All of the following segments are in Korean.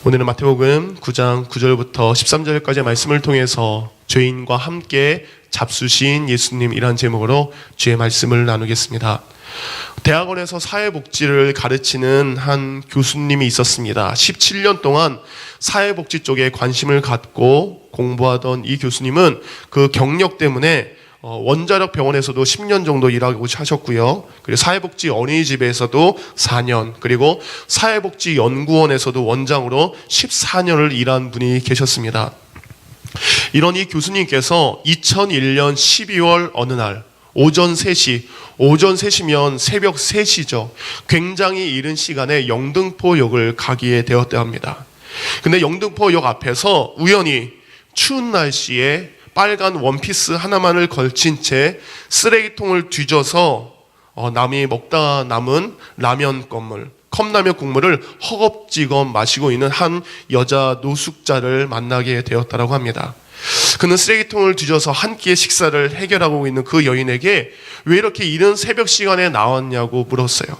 오늘은 마태복음 9장 9절부터 13절까지의 말씀을 통해서 죄인과 함께 잡수신 예수님이란 제목으로 주의 말씀을 나누겠습니다. 대학원에서 사회복지를 가르치는 한 교수님이 있었습니다. 17년 동안 사회복지 쪽에 관심을 갖고 공부하던 이 교수님은 그 경력 때문에 원자력 병원에서도 10년 정도 일하고 하셨고요. 그리고 사회복지 어린이집에서도 4년, 그리고 사회복지연구원에서도 원장으로 14년을 일한 분이 계셨습니다. 이런 이 교수님께서 2001년 12월 어느 날 오전 3시면 새벽 3시죠. 굉장히 이른 시간에 영등포역을 가게 되었다 합니다. 근데 영등포역 앞에서 우연히 추운 날씨에 빨간 원피스 하나만을 걸친 채 쓰레기통을 뒤져서 남이 먹다 남은 라면 껌을, 컵라면 국물을 허겁지겁 마시고 있는 한 여자 노숙자를 만나게 되었다고 합니다. 그는 쓰레기통을 뒤져서 한 끼의 식사를 해결하고 있는 그 여인에게 왜 이렇게 이른 새벽 시간에 나왔냐고 물었어요.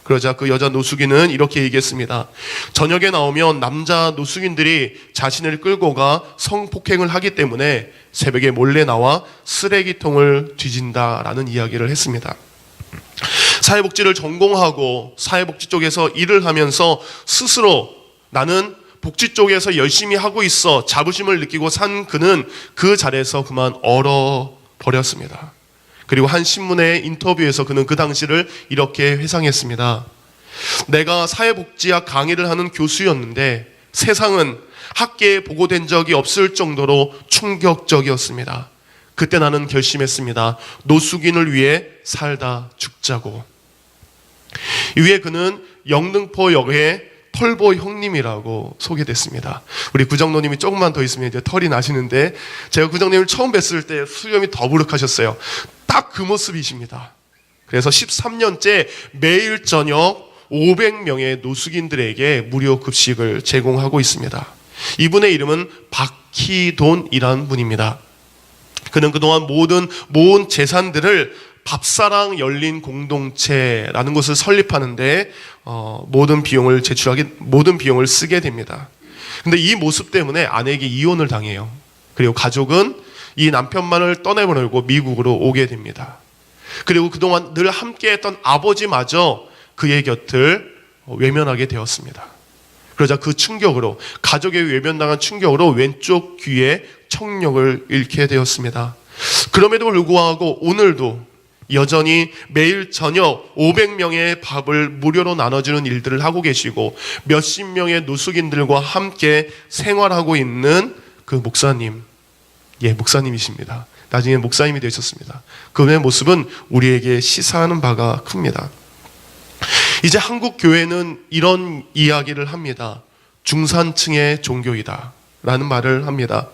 그러자 그 여자 노숙인은 이렇게 얘기했습니다. 저녁에 나오면 남자 노숙인들이 자신을 끌고 가 성폭행을 하기 때문에 새벽에 몰래 나와 쓰레기통을 뒤진다라는 이야기를 했습니다. 사회복지를 전공하고 사회복지 쪽에서 일을 하면서 스스로 나는 복지 쪽에서 열심히 하고 있어 자부심을 느끼고 산 그는 그 자리에서 그만 얼어버렸습니다. 그리고 한 신문의 인터뷰에서 그는 그 당시를 이렇게 회상했습니다. 내가 사회복지학 강의를 하는 교수였는데 세상은 학계에 보고된 적이 없을 정도로 충격적이었습니다. 그때 나는 결심했습니다. 노숙인을 위해 살다 죽자고. 이후에 그는 영등포역의 털보 형님이라고 소개됐습니다. 우리 구정노님이 조금만 더 있으면 이제 털이 나시는데 제가 구정님을 처음 뵀을 때 수염이 더부룩하셨어요. 딱 그 모습이십니다. 그래서 13년째 매일 저녁 500명의 노숙인들에게 무료 급식을 제공하고 있습니다. 이분의 이름은 박희돈이라는 분입니다. 그는 그동안 모은 재산들을 밥사랑 열린 공동체라는 것을 설립하는데 모든 비용을 쓰게 됩니다. 근데 이 모습 때문에 아내에게 이혼을 당해요. 그리고 가족은 이 남편만을 떠내보내고 미국으로 오게 됩니다. 그리고 그동안 늘 함께했던 아버지마저 그의 곁을 외면하게 되었습니다. 그러자 그 충격으로, 가족의 외면당한 충격으로 왼쪽 귀에 청력을 잃게 되었습니다. 그럼에도 불구하고 오늘도 여전히 매일 저녁 500명의 밥을 무료로 나눠주는 일들을 하고 계시고 몇십 명의 노숙인들과 함께 생활하고 있는 그 목사님, 목사님이십니다. 나중에 목사님이 되셨습니다. 그분의 모습은 우리에게 시사하는 바가 큽니다. 이제 한국 교회는 이런 이야기를 합니다. 중산층의 종교이다 라는 말을 합니다.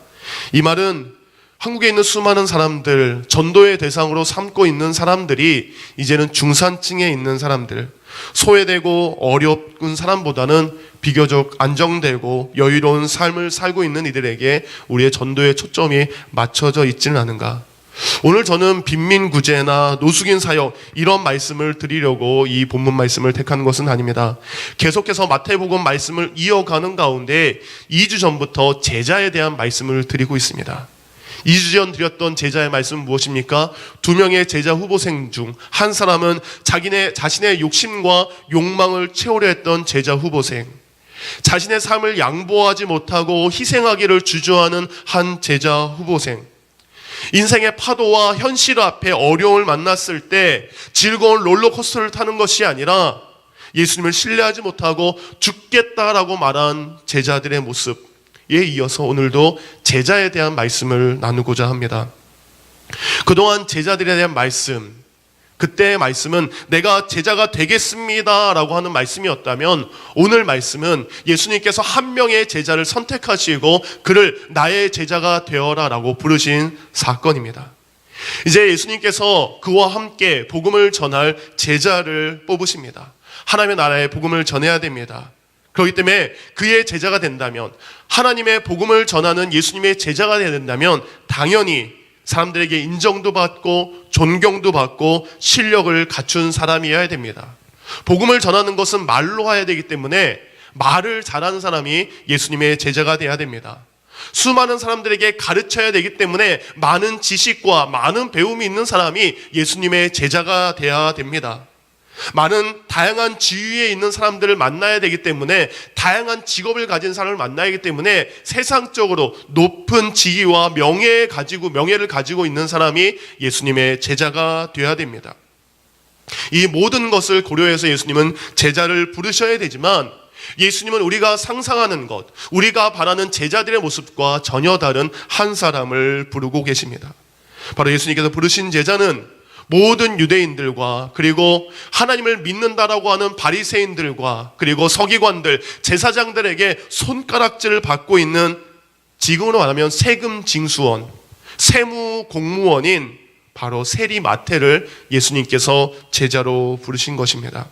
이 말은 한국에 있는 수많은 사람들, 전도의 대상으로 삼고 있는 사람들이 이제는 중산층에 있는 사람들, 소외되고 어려운 사람보다는 비교적 안정되고 여유로운 삶을 살고 있는 이들에게 우리의 전도의 초점이 맞춰져 있지는 않은가. 오늘 저는 빈민구제나 노숙인 사역 이런 말씀을 드리려고 이 본문 말씀을 택한 것은 아닙니다. 계속해서 마태복음 말씀을 이어가는 가운데 2주 전부터 제자에 대한 말씀을 드리고 있습니다. 2주 전 드렸던 제자의 말씀은 무엇입니까? 2명의 제자 후보생 중 한 사람은 자신의 욕심과 욕망을 채우려 했던 제자 후보생, 자신의 삶을 양보하지 못하고 희생하기를 주저하는 한 제자 후보생, 인생의 파도와 현실 앞에 어려움을 만났을 때 즐거운 롤러코스터를 타는 것이 아니라 예수님을 신뢰하지 못하고 죽겠다라고 말한 제자들의 모습, 이어서 오늘도 제자에 대한 말씀을 나누고자 합니다. 그동안 제자들에 대한 말씀, 그때의 말씀은 내가 제자가 되겠습니다 라고 하는 말씀이었다면 오늘 말씀은 예수님께서 한 명의 제자를 선택하시고 그를 나의 제자가 되어라 라고 부르신 사건입니다. 이제 예수님께서 그와 함께 복음을 전할 제자를 뽑으십니다. 하나님의 나라의 복음을 전해야 됩니다. 그렇기 때문에 그의 제자가 된다면, 하나님의 복음을 전하는 예수님의 제자가 된다면 당연히 사람들에게 인정도 받고 존경도 받고 실력을 갖춘 사람이어야 됩니다. 복음을 전하는 것은 말로 해야 되기 때문에 말을 잘하는 사람이 예수님의 제자가 돼야 됩니다. 수많은 사람들에게 가르쳐야 되기 때문에 많은 지식과 많은 배움이 있는 사람이 예수님의 제자가 돼야 됩니다. 많은 다양한 지위에 있는 사람들을 만나야 되기 때문에, 다양한 직업을 가진 사람을 만나야 하기 때문에 세상적으로 높은 지위와 명예를 가지고 있는 사람이 예수님의 제자가 되어야 됩니다. 이 모든 것을 고려해서 예수님은 제자를 부르셔야 되지만, 예수님은 우리가 상상하는 것, 우리가 바라는 제자들의 모습과 전혀 다른 한 사람을 부르고 계십니다. 바로 예수님께서 부르신 제자는 모든 유대인들과, 그리고 하나님을 믿는다라고 하는 바리새인들과, 그리고 서기관들, 제사장들에게 손가락질을 받고 있는, 지금으로 말하면 세금 징수원, 세무 공무원인 바로 세리 마태를 예수님께서 제자로 부르신 것입니다.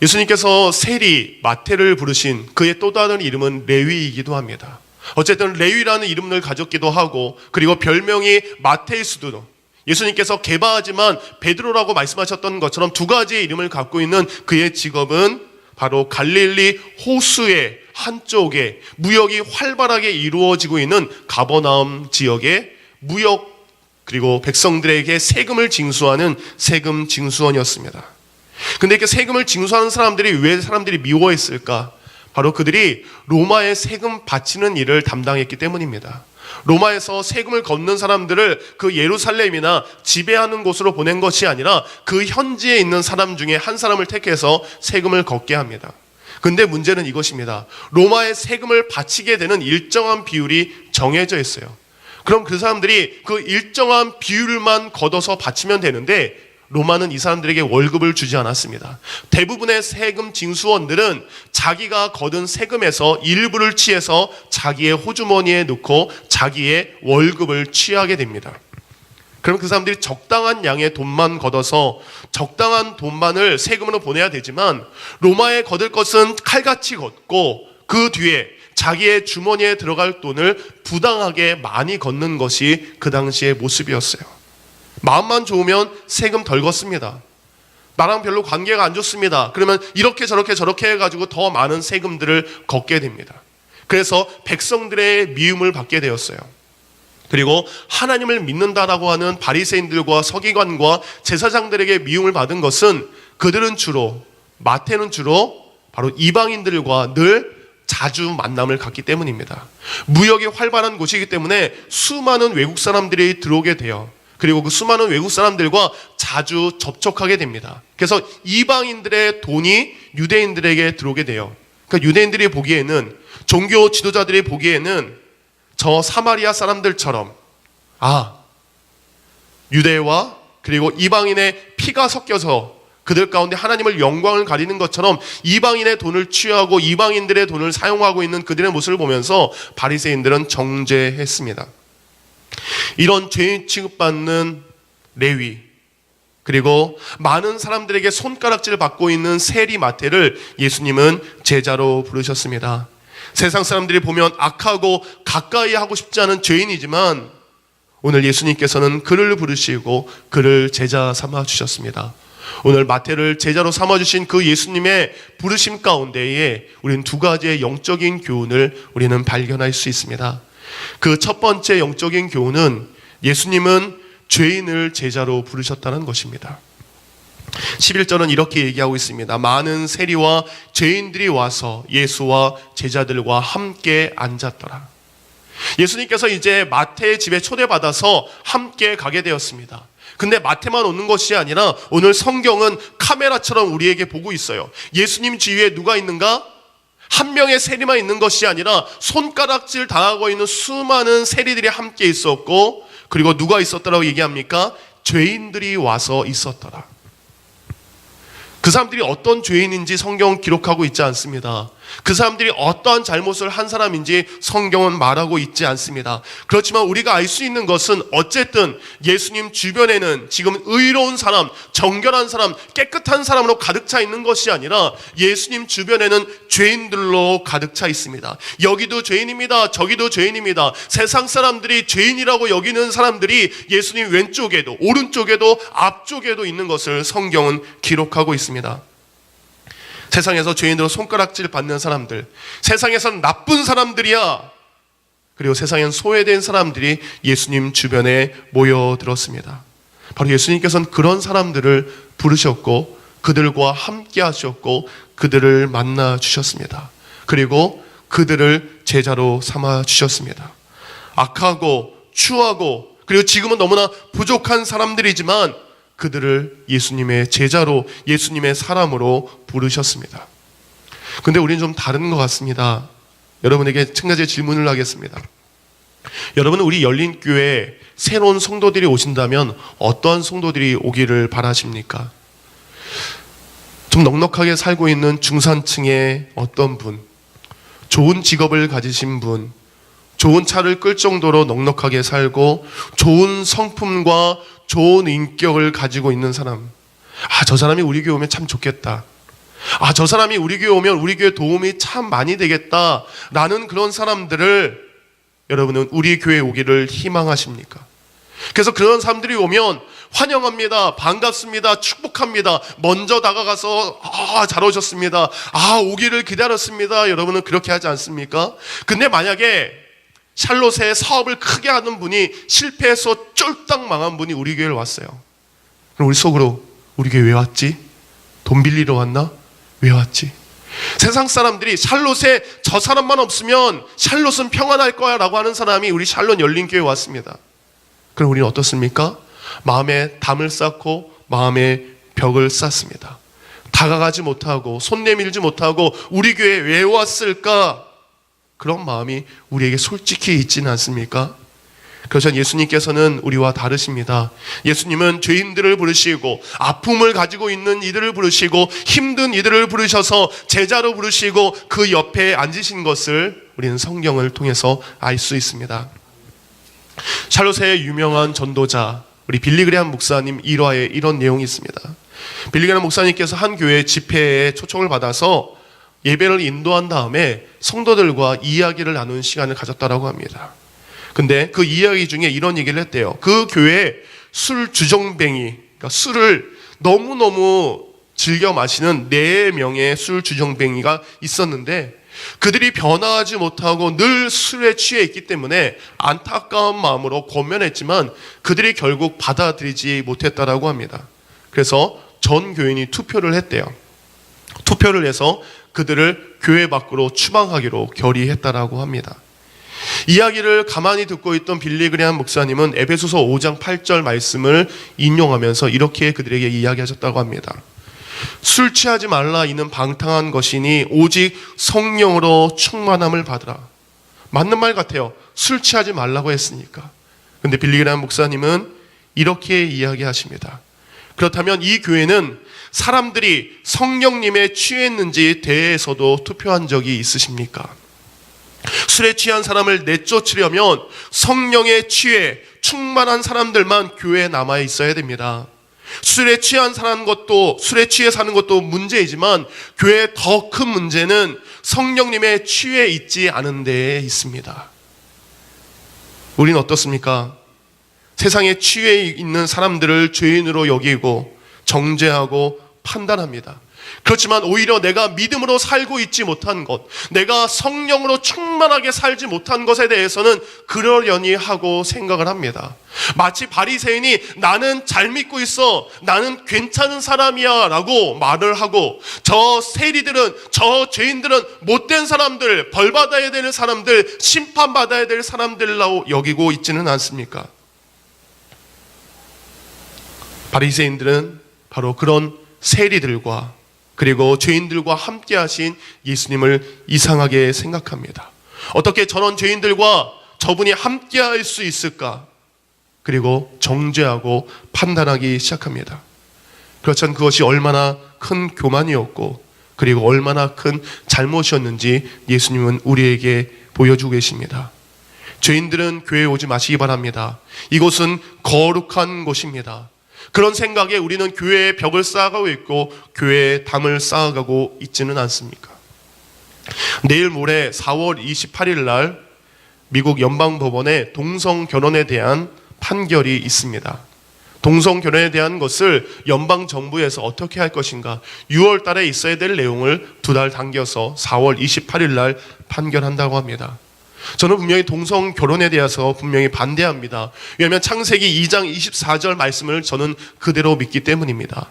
예수님께서 세리 마태를 부르신 그의 또 다른 이름은 레위이기도 합니다. 어쨌든 레위라는 이름을 가졌기도 하고, 그리고 별명이 마태일 수도, 예수님께서 게바하지만 베드로라고 말씀하셨던 것처럼 두 가지의 이름을 갖고 있는 그의 직업은 바로 갈릴리 호수의 한쪽에 무역이 활발하게 이루어지고 있는 가버나움 지역의 무역, 그리고 백성들에게 세금을 징수하는 세금 징수원이었습니다. 근데 이렇게 세금을 징수하는 사람들이 왜 사람들이 미워했을까? 바로 그들이 로마의 세금 바치는 일을 담당했기 때문입니다. 로마에서 세금을 걷는 사람들을 그 예루살렘이나 지배하는 곳으로 보낸 것이 아니라 그 현지에 있는 사람 중에 한 사람을 택해서 세금을 걷게 합니다. 근데 문제는 이것입니다. 로마의 세금을 바치게 되는 일정한 비율이 정해져 있어요. 그럼 그 사람들이 그 일정한 비율만 걷어서 바치면 되는데, 로마는 이 사람들에게 월급을 주지 않았습니다. 대부분의 세금 징수원들은 자기가 거둔 세금에서 일부를 취해서 자기의 호주머니에 넣고 자기의 월급을 취하게 됩니다. 그럼 그 사람들이 적당한 양의 돈만 걷어서 적당한 돈만을 세금으로 보내야 되지만, 로마에 거둘 것은 칼같이 걷고 그 뒤에 자기의 주머니에 들어갈 돈을 부당하게 많이 걷는 것이 그 당시의 모습이었어요. 마음만 좋으면 세금 덜 걷습니다. 나랑 별로 관계가 안 좋습니다. 그러면 이렇게 저렇게 해가지고 더 많은 세금들을 걷게 됩니다. 그래서 백성들의 미움을 받게 되었어요. 그리고 하나님을 믿는다라고 하는 바리새인들과 서기관과 제사장들에게 미움을 받은 것은, 그들은 주로, 마태는 주로 바로 이방인들과 늘 자주 만남을 갖기 때문입니다. 무역이 활발한 곳이기 때문에 수많은 외국 사람들이 들어오게 돼요. 그리고 그 수많은 외국 사람들과 자주 접촉하게 됩니다. 그래서 이방인들의 돈이 유대인들에게 들어오게 돼요. 그러니까 유대인들이 보기에는, 종교 지도자들이 보기에는 저 사마리아 사람들처럼, 유대와 그리고 이방인의 피가 섞여서 그들 가운데 하나님을 영광을 가리는 것처럼 이방인의 돈을 취하고 이방인들의 돈을 사용하고 있는 그들의 모습을 보면서 바리새인들은 정죄했습니다. 이런 죄인 취급받는 레위, 그리고 많은 사람들에게 손가락질을 받고 있는 세리 마태를 예수님은 제자로 부르셨습니다. 세상 사람들이 보면 악하고 가까이 하고 싶지 않은 죄인이지만, 오늘 예수님께서는 그를 부르시고 그를 제자 삼아 주셨습니다. 오늘 마태를 제자로 삼아주신 그 예수님의 부르심 가운데에 우리는 두 가지의 영적인 교훈을 우리는 발견할 수 있습니다. 그 첫 번째 영적인 교훈은, 예수님은 죄인을 제자로 부르셨다는 것입니다. 11절은 이렇게 얘기하고 있습니다. 많은 세리와 죄인들이 와서 예수와 제자들과 함께 앉았더라. 예수님께서 이제 마태의 집에 초대받아서 함께 가게 되었습니다. 근데 마태만 오는 것이 아니라 오늘 성경은 카메라처럼 우리에게 보고 있어요. 예수님 주위에 누가 있는가? 한 명의 세리만 있는 것이 아니라 손가락질 당하고 있는 수많은 세리들이 함께 있었고, 그리고 누가 있었더라고 얘기합니까? 죄인들이 와서 있었더라. 그 사람들이 어떤 죄인인지 성경은 기록하고 있지 않습니다. 그 사람들이 어떠한 잘못을 한 사람인지 성경은 말하고 있지 않습니다. 그렇지만 우리가 알 수 있는 것은, 어쨌든 예수님 주변에는 지금 의로운 사람, 정결한 사람, 깨끗한 사람으로 가득 차 있는 것이 아니라 예수님 주변에는 죄인들로 가득 차 있습니다. 여기도 죄인입니다. 저기도 죄인입니다. 세상 사람들이 죄인이라고 여기는 사람들이 예수님 왼쪽에도 오른쪽에도 앞쪽에도 있는 것을 성경은 기록하고 있습니다. 세상에서 죄인으로 손가락질 받는 사람들, 세상에선 나쁜 사람들이야. 그리고 세상엔 소외된 사람들이 예수님 주변에 모여들었습니다. 바로 예수님께서는 그런 사람들을 부르셨고 그들과 함께 하셨고 그들을 만나 주셨습니다. 그리고 그들을 제자로 삼아 주셨습니다. 악하고 추하고 그리고 지금은 너무나 부족한 사람들이지만 그들을 예수님의 제자로, 예수님의 사람으로 부르셨습니다. 근데 우리는 좀 다른 것 같습니다. 여러분에게 한 가지 질문을 하겠습니다. 여러분은 우리 열린교회에 새로운 성도들이 오신다면 어떠한 성도들이 오기를 바라십니까? 좀 넉넉하게 살고 있는 중산층의 어떤 분, 좋은 직업을 가지신 분, 좋은 차를 끌 정도로 넉넉하게 살고 좋은 성품과 좋은 인격을 가지고 있는 사람, 저 사람이 우리 교회 오면 참 좋겠다. 저 사람이 우리 교회 오면 우리 교회 도움이 참 많이 되겠다 라는 그런 사람들을 여러분은 우리 교회에 오기를 희망하십니까? 그래서 그런 사람들이 오면 환영합니다, 반갑습니다, 축복합니다, 먼저 다가가서 잘 오셨습니다, 오기를 기다렸습니다, 여러분은 그렇게 하지 않습니까? 근데 만약에 샬롯에 사업을 크게 하는 분이 실패해서 쫄딱 망한 분이 우리 교회를 왔어요. 그럼 우리 속으로 우리 교회 왜 왔지? 돈 빌리러 왔나? 왜 왔지? 세상 사람들이 샬롯에 저 사람만 없으면 샬롯은 평안할 거야 라고 하는 사람이 우리 샬롯 열린교회에 왔습니다. 그럼 우리는 어떻습니까? 마음에 담을 쌓고 마음에 벽을 쌓습니다. 다가가지 못하고 손 내밀지 못하고 우리 교회에 왜 왔을까? 그런 마음이 우리에게 솔직히 있지는 않습니까? 그래서 예수님께서는 우리와 다르십니다. 예수님은 죄인들을 부르시고 아픔을 가지고 있는 이들을 부르시고 힘든 이들을 부르셔서 제자로 부르시고 그 옆에 앉으신 것을 우리는 성경을 통해서 알 수 있습니다. 샬롯의 유명한 전도자 우리 빌리그레함 목사님 일화에 이런 내용이 있습니다. 빌리그레함 목사님께서 한 교회 집회에 초청을 받아서 예배를 인도한 다음에 성도들과 이야기를 나누는 시간을 가졌다고 합니다. 근데 그 이야기 중에 이런 얘기를 했대요. 그 교회에 술 주정뱅이, 그러니까 술을 너무너무 즐겨 마시는 4명의 술 주정뱅이가 있었는데 그들이 변화하지 못하고 늘 술에 취해 있기 때문에 안타까운 마음으로 권면했지만 그들이 결국 받아들이지 못했다라고 합니다. 그래서 전 교인이 투표를 했대요. 투표를 해서 그들을 교회 밖으로 추방하기로 결의했다라고 합니다. 이야기를 가만히 듣고 있던 빌리그레함 목사님은 에베소서 5장 8절 말씀을 인용하면서 이렇게 그들에게 이야기하셨다고 합니다. 술 취하지 말라 이는 방탕한 것이니 오직 성령으로 충만함을 받으라. 맞는 말 같아요. 술 취하지 말라고 했으니까. 근데 빌리그레함 목사님은 이렇게 이야기하십니다. 그렇다면 이 교회는 사람들이 성령님에 취했는지 대해서도 투표한 적이 있으십니까? 술에 취한 사람을 내쫓으려면 성령에 취해 충만한 사람들만 교회에 남아 있어야 됩니다. 술에 취해 사는 것도 문제이지만 교회의 더 큰 문제는 성령님에 취해 있지 않은 데에 있습니다. 우리는 어떻습니까? 세상에 취해 있는 사람들을 죄인으로 여기고 정죄하고 판단합니다. 그렇지만 오히려 내가 믿음으로 살고 있지 못한 것, 내가 성령으로 충만하게 살지 못한 것에 대해서는 그러려니 하고 생각을 합니다. 마치 바리새인이 나는 잘 믿고 있어, 나는 괜찮은 사람이야 라고 말을 하고 저 세리들은, 저 죄인들은 못된 사람들, 벌받아야 될 사람들, 심판받아야 될 사람들로 여기고 있지는 않습니까? 바리새인들은 바로 그런 세리들과 그리고 죄인들과 함께 하신 예수님을 이상하게 생각합니다. 어떻게 저런 죄인들과 저분이 함께 할 수 있을까? 그리고 정죄하고 판단하기 시작합니다. 그렇지만 그것이 얼마나 큰 교만이었고 그리고 얼마나 큰 잘못이었는지 예수님은 우리에게 보여주고 계십니다. 죄인들은 교회에 오지 마시기 바랍니다. 이곳은 거룩한 곳입니다. 그런 생각에 우리는 교회에 벽을 쌓아가고 있고 교회에 담을 쌓아가고 있지는 않습니까? 내일 모레 4월 28일 날 미국 연방법원에 동성 결혼에 대한 판결이 있습니다. 동성 결혼에 대한 것을 연방 정부에서 어떻게 할 것인가, 6월 달에 있어야 될 내용을 2달 당겨서 4월 28일 날 판결한다고 합니다. 저는 분명히 동성 결혼에 대해서 분명히 반대합니다. 왜냐하면 창세기 2장 24절 말씀을 저는 그대로 믿기 때문입니다.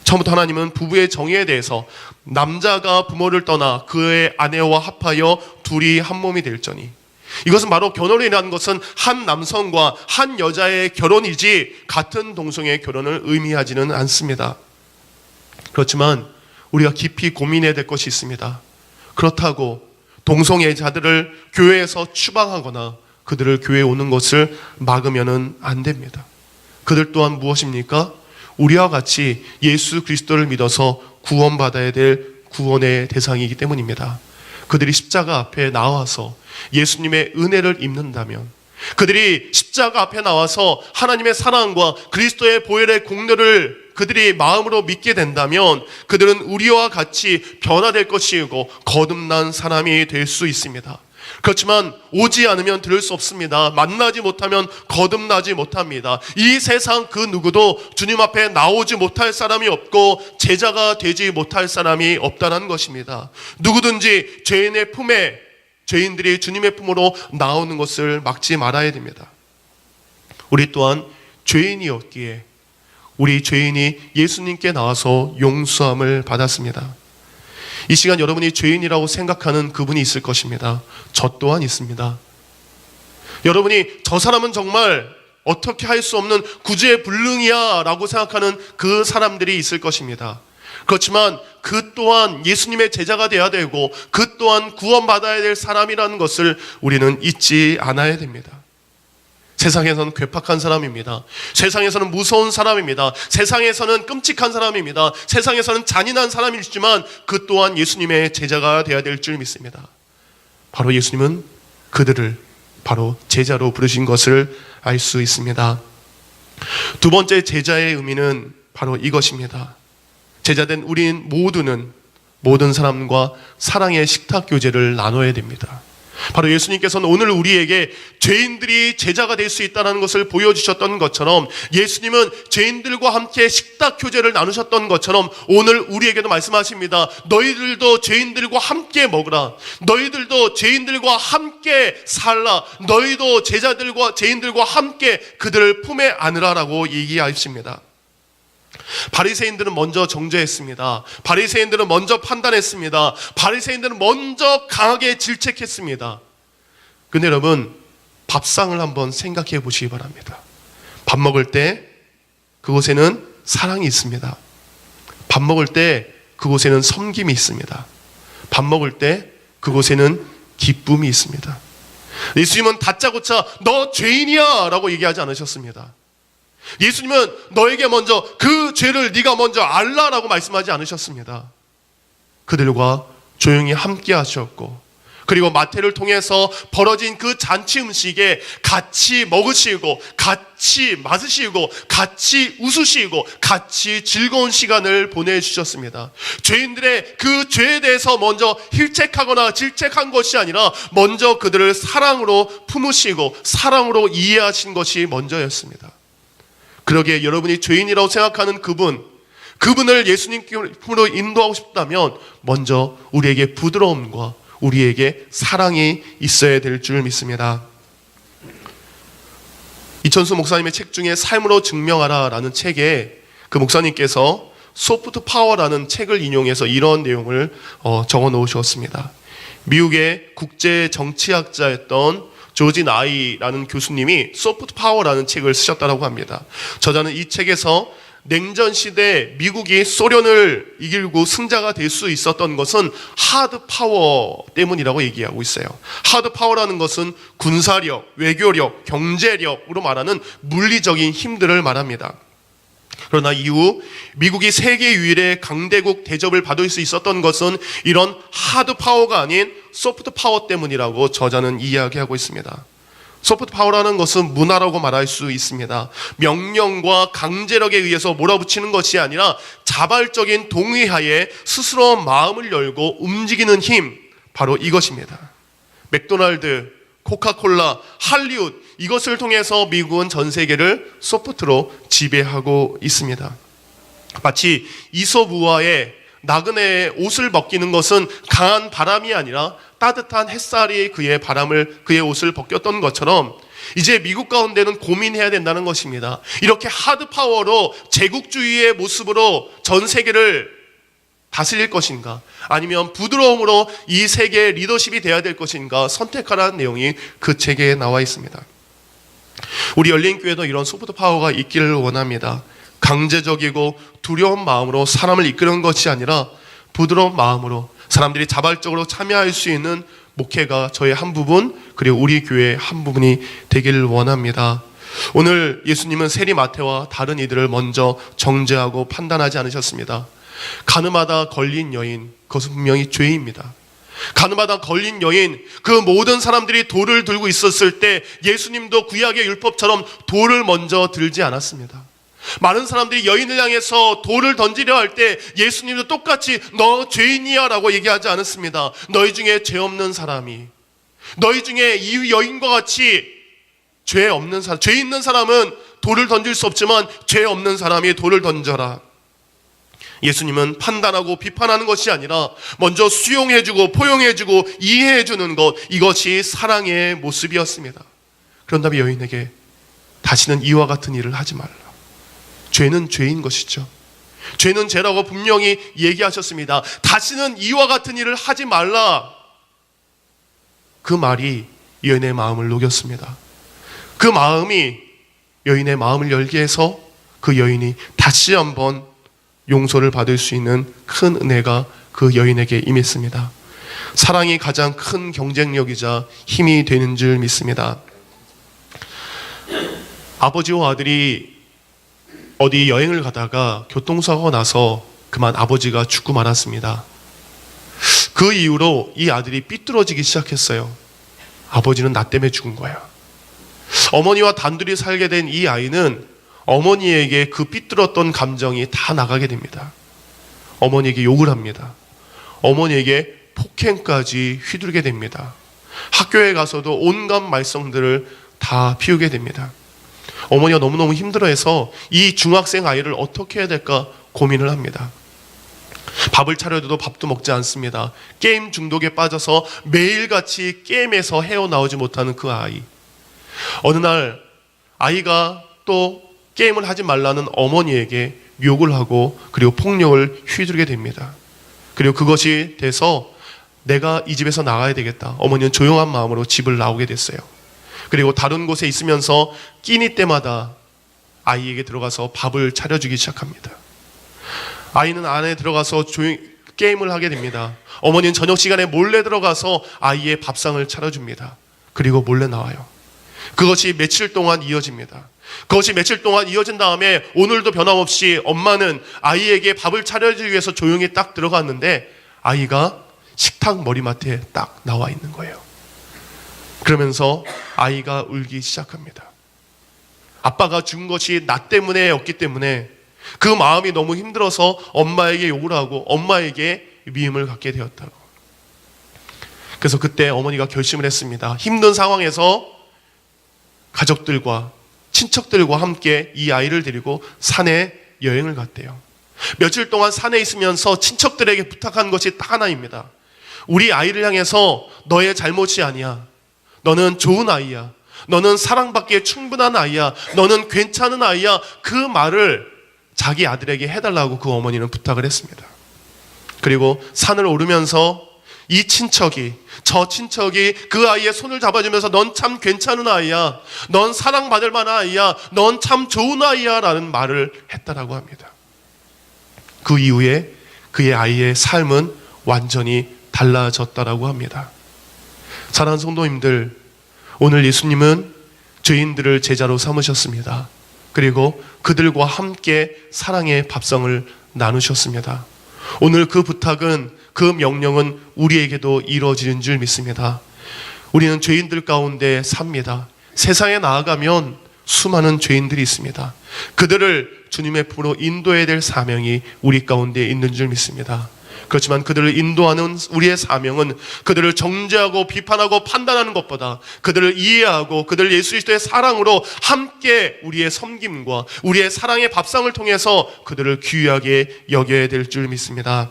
처음부터 하나님은 부부의 정의에 대해서 남자가 부모를 떠나 그의 아내와 합하여 둘이 한 몸이 될저니, 이것은 바로 결혼이라는 것은 한 남성과 한 여자의 결혼이지 같은 동성의 결혼을 의미하지는 않습니다. 그렇지만 우리가 깊이 고민해야 될 것이 있습니다. 그렇다고 동성애자들을 교회에서 추방하거나 그들을 교회에 오는 것을 막으면 안 됩니다. 그들 또한 무엇입니까? 우리와 같이 예수 그리스도를 믿어서 구원받아야 될 구원의 대상이기 때문입니다. 그들이 십자가 앞에 나와서 예수님의 은혜를 입는다면, 그들이 십자가 앞에 나와서 하나님의 사랑과 그리스도의 보혈의 공로를 그들이 마음으로 믿게 된다면 그들은 우리와 같이 변화될 것이고 거듭난 사람이 될 수 있습니다. 그렇지만 오지 않으면 들을 수 없습니다. 만나지 못하면 거듭나지 못합니다. 이 세상 그 누구도 주님 앞에 나오지 못할 사람이 없고 제자가 되지 못할 사람이 없다는 것입니다. 누구든지 죄인의 품에, 죄인들이 주님의 품으로 나오는 것을 막지 말아야 됩니다. 우리 또한 죄인이었기에 우리 죄인이 예수님께 나와서 용서함을 받았습니다. 이 시간 여러분이 죄인이라고 생각하는 그분이 있을 것입니다. 저 또한 있습니다. 여러분이 저 사람은 정말 어떻게 할 수 없는 구제의 불능이야 라고 생각하는 그 사람들이 있을 것입니다. 그렇지만 그 또한 예수님의 제자가 되어야 되고 그 또한 구원받아야 될 사람이라는 것을 우리는 잊지 않아야 됩니다. 세상에서는 괴팍한 사람입니다. 세상에서는 무서운 사람입니다. 세상에서는 끔찍한 사람입니다. 세상에서는 잔인한 사람이지만 그 또한 예수님의 제자가 되어야 될 줄 믿습니다. 바로 예수님은 그들을 바로 제자로 부르신 것을 알 수 있습니다. 두 번째 제자의 의미는 바로 이것입니다. 제자된 우린 모두는 모든 사람과 사랑의 식탁 교제를 나눠야 됩니다. 바로 예수님께서는 오늘 우리에게 죄인들이 제자가 될 수 있다는 것을 보여주셨던 것처럼, 예수님은 죄인들과 함께 식탁 교제를 나누셨던 것처럼 오늘 우리에게도 말씀하십니다. 너희들도 죄인들과 함께 먹으라. 너희들도 죄인들과 함께 살라. 너희도 제자들과 죄인들과 함께 그들을 품에 안으라라고 얘기하십니다. 바리새인들은 먼저 정죄했습니다. 바리새인들은 먼저 판단했습니다. 바리새인들은 먼저 강하게 질책했습니다. 근데 여러분, 밥상을 한번 생각해 보시기 바랍니다. 밥 먹을 때 그곳에는 사랑이 있습니다. 밥 먹을 때 그곳에는 섬김이 있습니다. 밥 먹을 때 그곳에는 기쁨이 있습니다. 예수님은 다짜고짜 너 죄인이야 라고 얘기하지 않으셨습니다. 예수님은 너에게 먼저 그 죄를 네가 먼저 알라라고 말씀하지 않으셨습니다. 그들과 조용히 함께 하셨고, 그리고 마태를 통해서 벌어진 그 잔치 음식에 같이 먹으시고 같이 마시고 같이 웃으시고 같이 즐거운 시간을 보내주셨습니다. 죄인들의 그 죄에 대해서 먼저 힐책하거나 질책한 것이 아니라 먼저 그들을 사랑으로 품으시고 사랑으로 이해하신 것이 먼저였습니다. 그러기에 여러분이 죄인이라고 생각하는 그분을 예수님 품으로 인도하고 싶다면 먼저 우리에게 부드러움과 우리에게 사랑이 있어야 될 줄 믿습니다. 이천수 목사님의 책 중에 삶으로 증명하라 라는 책에 그 목사님께서 소프트 파워라는 책을 인용해서 이런 내용을 적어 놓으셨습니다. 미국의 국제 정치학자였던 조지 나이라는 교수님이 소프트 파워라는 책을 쓰셨다고 합니다. 저자는 이 책에서 냉전 시대 미국이 소련을 이기고 승자가 될 수 있었던 것은 하드 파워 때문이라고 얘기하고 있어요. 하드 파워라는 것은 군사력, 외교력, 경제력으로 말하는 물리적인 힘들을 말합니다. 그러나 이후 미국이 세계 유일의 강대국 대접을 받을 수 있었던 것은 이런 하드 파워가 아닌 소프트 파워 때문이라고 저자는 이야기하고 있습니다. 소프트 파워라는 것은 문화라고 말할 수 있습니다. 명령과 강제력에 의해서 몰아붙이는 것이 아니라 자발적인 동의하에 스스로 마음을 열고 움직이는 힘, 바로 이것입니다. 맥도날드, 코카콜라, 할리우드, 이것을 통해서 미국은 전 세계를 소프트로 지배하고 있습니다. 마치 이솝우화의 나그네의 옷을 벗기는 것은 강한 바람이 아니라 따뜻한 햇살이 그의 옷을 벗겼던 것처럼 이제 미국 가운데는 고민해야 된다는 것입니다. 이렇게 하드파워로 제국주의의 모습으로 전 세계를 다스릴 것인가, 아니면 부드러움으로 이 세계의 리더십이 되어야 될 것인가 선택하라는 내용이 그 책에 나와 있습니다. 우리 열린교회도 이런 소프트 파워가 있기를 원합니다. 강제적이고 두려운 마음으로 사람을 이끄는 것이 아니라 부드러운 마음으로 사람들이 자발적으로 참여할 수 있는 목회가 저의 한 부분, 그리고 우리 교회의 한 부분이 되기를 원합니다. 오늘 예수님은 세리마태와 다른 이들을 먼저 정죄하고 판단하지 않으셨습니다. 가늠하다 걸린 여인, 그것은 분명히 죄입니다. 가늠하다 걸린 여인, 그 모든 사람들이 돌을 들고 있었을 때 예수님도 구약의 율법처럼 돌을 먼저 들지 않았습니다. 많은 사람들이 여인을 향해서 돌을 던지려 할 때 예수님도 똑같이 너 죄인이야 라고 얘기하지 않았습니다. 너희 중에 죄 없는 사람이, 너희 중에 이 여인과 같이 죄 없는 사람, 죄 있는 사람은 돌을 던질 수 없지만 죄 없는 사람이 돌을 던져라. 예수님은 판단하고 비판하는 것이 아니라 먼저 수용해주고 포용해주고 이해해주는 것, 이것이 사랑의 모습이었습니다. 그런 다음에 여인에게 다시는 이와 같은 일을 하지 말라. 죄는 죄인 것이죠. 죄는 죄라고 분명히 얘기하셨습니다. 다시는 이와 같은 일을 하지 말라. 그 말이 여인의 마음을 녹였습니다. 그 마음이 여인의 마음을 열게 해서 그 여인이 다시 한번 용서를 받을 수 있는 큰 은혜가 그 여인에게 임했습니다. 사랑이 가장 큰 경쟁력이자 힘이 되는 줄 믿습니다. 아버지와 아들이 어디 여행을 가다가 교통사고가 나서 그만 아버지가 죽고 말았습니다. 그 이후로 이 아들이 삐뚤어지기 시작했어요. 아버지는 나 때문에 죽은 거야. 어머니와 단둘이 살게 된 이 아이는 어머니에게 그 삐뚤었던 감정이 다 나가게 됩니다. 어머니에게 욕을 합니다. 어머니에게 폭행까지 휘두르게 됩니다. 학교에 가서도 온갖 말썽들을 다 피우게 됩니다. 어머니가 너무너무 힘들어해서 이 중학생 아이를 어떻게 해야 될까 고민을 합니다. 밥을 차려도 밥도 먹지 않습니다. 게임 중독에 빠져서 매일같이 게임에서 헤어나오지 못하는 그 아이. 어느 날 아이가 또 게임을 하지 말라는 어머니에게 욕을 하고 그리고 폭력을 휘두르게 됩니다. 그리고 그것이 돼서 내가 이 집에서 나가야 되겠다. 어머니는 조용한 마음으로 집을 나오게 됐어요. 그리고 다른 곳에 있으면서 끼니 때마다 아이에게 들어가서 밥을 차려주기 시작합니다. 아이는 안에 들어가서 게임을 하게 됩니다. 어머니는 저녁 시간에 몰래 들어가서 아이의 밥상을 차려줍니다. 그리고 몰래 나와요. 그것이 며칠 동안 이어집니다. 그것이 며칠 동안 이어진 다음에 오늘도 변함없이 엄마는 아이에게 밥을 차려주기 위해서 조용히 딱 들어갔는데 아이가 식탁 머리맡에 딱 나와 있는 거예요. 그러면서 아이가 울기 시작합니다. 아빠가 죽은 것이 나 때문에였기 때문에 그 마음이 너무 힘들어서 엄마에게 욕을 하고 엄마에게 미움을 갖게 되었다고. 그래서 그때 어머니가 결심을 했습니다. 힘든 상황에서 가족들과 친척들과 함께 이 아이를 데리고 산에 여행을 갔대요. 며칠 동안 산에 있으면서 친척들에게 부탁한 것이 딱 하나입니다. 우리 아이를 향해서 너의 잘못이 아니야. 너는 좋은 아이야. 너는 사랑받기에 충분한 아이야. 너는 괜찮은 아이야. 그 말을 자기 아들에게 해달라고 그 어머니는 부탁을 했습니다. 그리고 산을 오르면서 이 친척이, 저 친척이 그 아이의 손을 잡아주면서 넌 참 괜찮은 아이야. 넌 사랑받을 만한 아이야. 넌 참 좋은 아이야 라는 말을 했다라고 합니다. 그 이후에 그의 아이의 삶은 완전히 달라졌다라고 합니다. 사랑하는 성도님들, 오늘 예수님은 죄인들을 제자로 삼으셨습니다. 그리고 그들과 함께 사랑의 밥상을 나누셨습니다. 오늘 그 부탁은, 그 명령은 우리에게도 이루어지는 줄 믿습니다. 우리는 죄인들 가운데 삽니다. 세상에 나아가면 수많은 죄인들이 있습니다. 그들을 주님의 품으로 인도해야 될 사명이 우리 가운데 있는 줄 믿습니다. 그렇지만 그들을 인도하는 우리의 사명은 그들을 정죄하고 비판하고 판단하는 것보다 그들을 이해하고 그들을 예수 그리스도의 사랑으로 함께 우리의 섬김과 우리의 사랑의 밥상을 통해서 그들을 귀하게 여겨야 될 줄 믿습니다.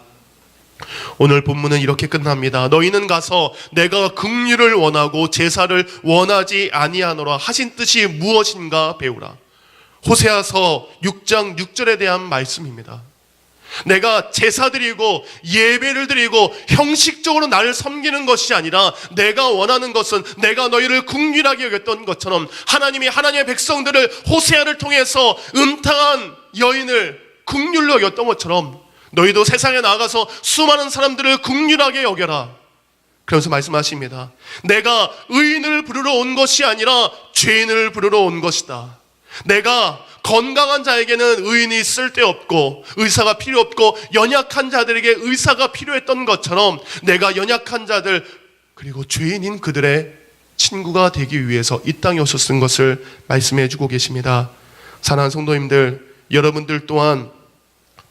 오늘 본문은 이렇게 끝납니다. 너희는 가서 내가 긍휼을 원하고 제사를 원하지 아니하노라 하신 뜻이 무엇인가 배우라. 호세아서 6장 6절에 대한 말씀입니다. 내가 제사 드리고 예배를 드리고 형식적으로 나를 섬기는 것이 아니라 내가 원하는 것은 내가 너희를 긍휼하게 여겼던 것처럼 하나님이 하나님의 백성들을 호세아를 통해서 음탕한 여인을 긍휼로 여겼던 것처럼 너희도 세상에 나가서 수많은 사람들을 긍휼하게 여겨라. 그러면서 말씀하십니다. 내가 의인을 부르러 온 것이 아니라 죄인을 부르러 온 것이다. 내가 건강한 자에게는 의인이 쓸데없고 의사가 필요 없고 연약한 자들에게 의사가 필요했던 것처럼 내가 연약한 자들 그리고 죄인인 그들의 친구가 되기 위해서 이 땅에 오셨은 것을 말씀해 주고 계십니다. 사랑하는 성도님들, 여러분들 또한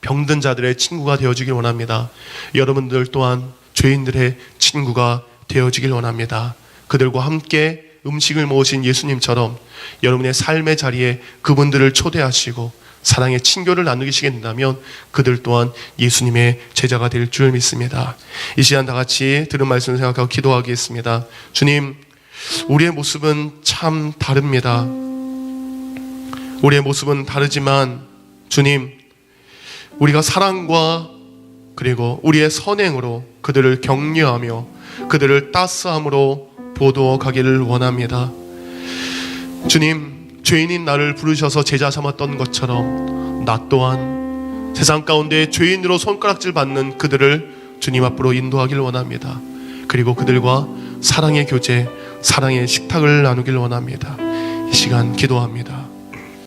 병든 자들의 친구가 되어주길 원합니다. 여러분들 또한 죄인들의 친구가 되어주길 원합니다. 그들과 함께 음식을 모으신 예수님처럼 여러분의 삶의 자리에 그분들을 초대하시고 사랑의 친교를 나누시게 된다면 그들 또한 예수님의 제자가 될 줄 믿습니다. 이 시간 다 같이 들은 말씀을 생각하고 기도하겠습니다. 주님, 우리의 모습은 참 다릅니다. 우리의 모습은 다르지만 주님, 우리가 사랑과 그리고 우리의 선행으로 그들을 격려하며 그들을 따스함으로 보도어 가기를 원합니다. 주님, 죄인인 나를 부르셔서 제자 삼았던 것처럼 나 또한 세상 가운데 죄인으로 손가락질 받는 그들을 주님 앞으로 인도하기를 원합니다. 그리고 그들과 사랑의 교제, 사랑의 식탁을 나누길 원합니다. 이 시간 기도합니다.